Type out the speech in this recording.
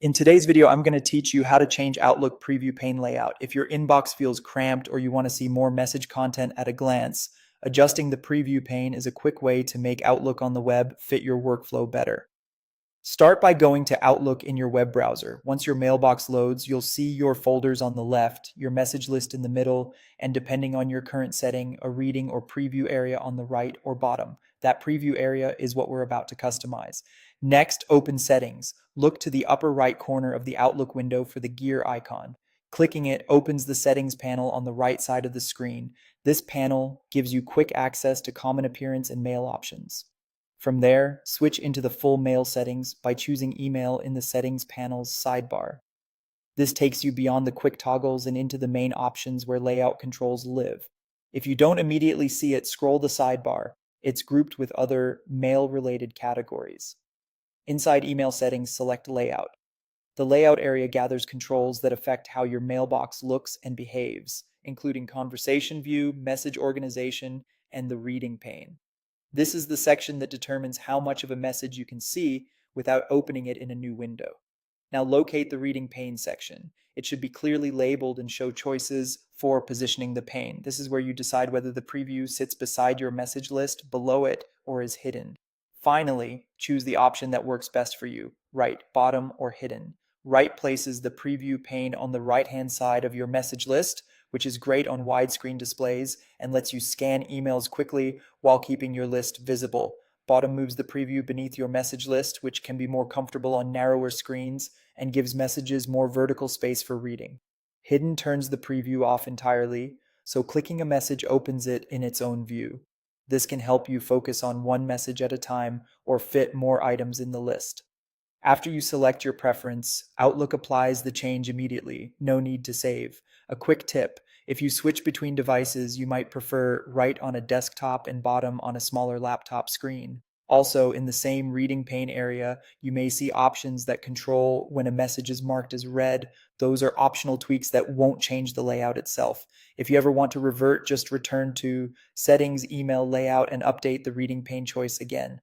In today's video, I'm going to teach you how to change Outlook preview pane layout. If your inbox feels cramped or you want to see more message content at a glance, adjusting the preview pane is a quick way to make Outlook on the web fit your workflow better. Start by going to Outlook in your web browser. Once your mailbox loads, you'll see your folders on the left, your message list in the middle, and depending on your current setting, a reading or preview area on the right or bottom. That preview area is what we're about to customize. Next, open Settings. Look to the upper right corner of the Outlook window for the gear icon. Clicking it opens the Settings panel on the right side of the screen. This panel gives you quick access to common appearance and mail options. From there, switch into the full mail settings by choosing email in the settings panel's sidebar. This takes you beyond the quick toggles and into the main options where layout controls live. If you don't immediately see it, scroll the sidebar. It's grouped with other mail-related categories. Inside email settings, select Layout. The layout area gathers controls that affect how your mailbox looks and behaves, including conversation view, message organization, and the reading pane. This is the section that determines how much of a message you can see without opening it in a new window. Now locate the reading pane section. It should be clearly labeled and show choices for positioning the pane. This is where you decide whether the preview sits beside your message list, below it, or is hidden. Finally, choose the option that works best for you, right, bottom, or hidden. Right places the preview pane on the right-hand side of your message list, which is great on widescreen displays and lets you scan emails quickly while keeping your list visible. Bottom moves the preview beneath your message list, which can be more comfortable on narrower screens and gives messages more vertical space for reading. Hidden turns the preview off entirely, so clicking a message opens it in its own view. This can help you focus on one message at a time or fit more items in the list. After you select your preference, Outlook applies the change immediately. No need to save. A quick tip: if you switch between devices, you might prefer right on a desktop and bottom on a smaller laptop screen. Also, in the same reading pane area, you may see options that control when a message is marked as read. Those are optional tweaks that won't change the layout itself. If you ever want to revert, just return to Settings, Email, Layout, and update the reading pane choice again.